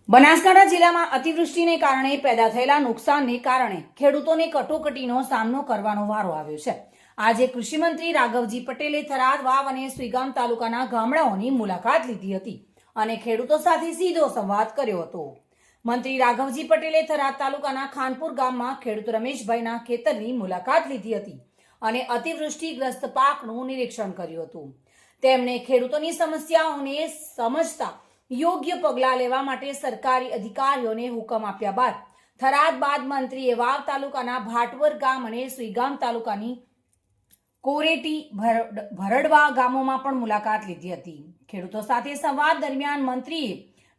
બનાસકાંઠા જિલ્લામાં અતિવૃષ્ટિને કારણે પેદા થયેલા નુકસાનને કારણે ખેડૂતોને કટોકટીનો સામનો કરવાનો વારો આવ્યો છે। આજે કૃષિમંત્રી રાઘવજી પટેલે થરાદ, વાવ અને સુઈગામ તાલુકાના ગામડાઓની મુલાકાત લીધી હતી અને ખેડૂતો સાથે સીધો સંવાદ કર્યો હતો। મંત્રી રાઘવજી પટેલે થરાદ તાલુકાના ખાનપુર ગામમાં ખેડૂત રમેશભાઈના ખેતરની મુલાકાત લીધી હતી અને અતિવૃષ્ટિગ્રસ્ત પાકનું નિરીક્ષણ કર્યું હતું। તેમણે ખેડૂતોની સમસ્યાઓને સમજતા યોગ્ય પગલાં લેવા માટે સરકારી અધિકારીઓને હુકમ આપ્યા બાદ થરાદ બાદ મંત્રીએ વાવ તાલુકાના ભાટવર ગામ અને સુઈગામ તાલુકાની કોરેટી, ભરડવા ગામોમાં પણ મુલાકાત લીધી હતી। ખેડૂતો સાથે સંવાદ દરમિયાન મંત્રીએ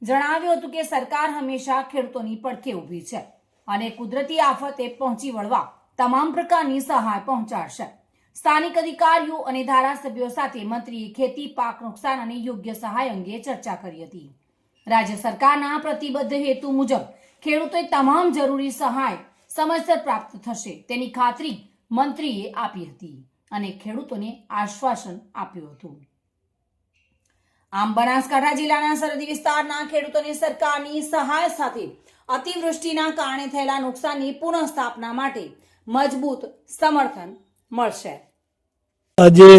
જણાવ્યું હતું કે સરકાર હંમેશા ખેડૂતોની પડખે ઊભી છે અને કુદરતી આફતે પહોંચી વળવા તમામ પ્રકારની સહાય પહોંચાડશે। સ્થાનિક અધિકારીઓ અને ધારાસભ્યો સાથે મંત્રીએ ખેતી પાક નુકસાન અને યોગ્ય સહાય અંગે ચર્ચા કરી હતી। રાજ્ય સરકારના પ્રતિબદ્ધ હેતુ મુજબ ખેડૂતોએ તમામ જરૂરી સહાય સમયસર પ્રાપ્ત થશે તેની ખાતરી મંત્રીએ આપી હતી અને ખેડૂતોને આશ્વાસન આપ્યું હતું। આમ બનાસકાંઠા જિલ્લાના સરહદી વિસ્તારના ખેડૂતોને સરકારની સહાય સાથે અતિવૃષ્ટિના કારણે થયેલા નુકસાનની પુનઃસ્થાપના માટે મજબૂત સમર્થન મળશે। આજે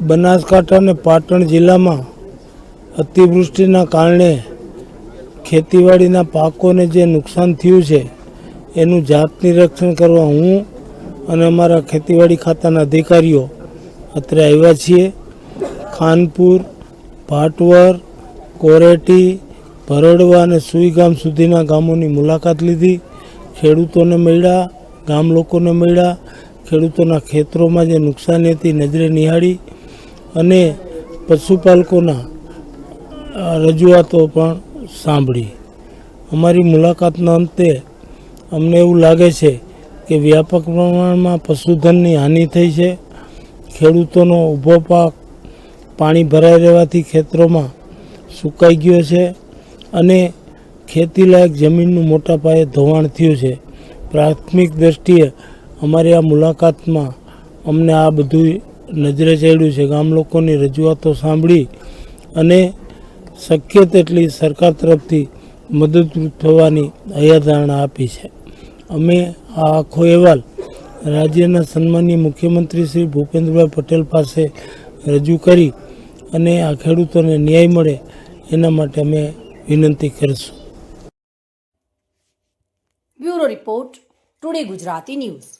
બનાસકાંઠા અને પાટણ જિલ્લામાં અતિવૃષ્ટિના કારણે ખેતીવાડીના પાકોને જે નુકસાન થયું છે એનું જાત નિરીક્ષણ કરવા હું અને અમારા ખેતીવાડી ખાતાના અધિકારીઓ અત્રે આવ્યા છીએ। ખાનપુર, ભાટવર, કોરેટી, ભરડવા અને સુઈગામ સુધીના ગામોની મુલાકાત લીધી। ખેડૂતોને મળ્યા, ગામ લોકોને મળ્યા, ખેડૂતોના ખેતરોમાં જે નુકસાની હતી નજરે નિહાળી અને પશુપાલકોના રજૂઆતો પણ સાંભળી। અમારી મુલાકાતના અંતે અમને એવું લાગે છે કે વ્યાપક પ્રમાણમાં પશુધનની હાનિ થઈ છે। ખેડૂતોનો ઊભો પાક પાણી ભરાઈ રહેવાથી ખેતરોમાં સુકાઈ ગયો છે અને ખેતીલાયક જમીનનું મોટા પાયે ધોવાણ થયું છે। પ્રાથમિક દ્રષ્ટિએ અમારી આ મુલાકાતમાં અમને આ બધું નજરે ચડ્યું છે। ગામ લોકોની રજૂઆતો સાંભળી અને શક્ય તેટલી સરકાર તરફથી મદદરૂપ થવાની હૈયાધારણા આપી છે। અમે આ આખો અહેવાલ રાજ્યના સન્માનીય મુખ્યમંત્રી શ્રી ભૂપેન્દ્રભાઈ પટેલ પાસે રજૂ કરી અને આ ખેડૂતોને ન્યાય મળે એના માટે અમે વિનંતી કરીશું। Bureau report, today Gujarati news.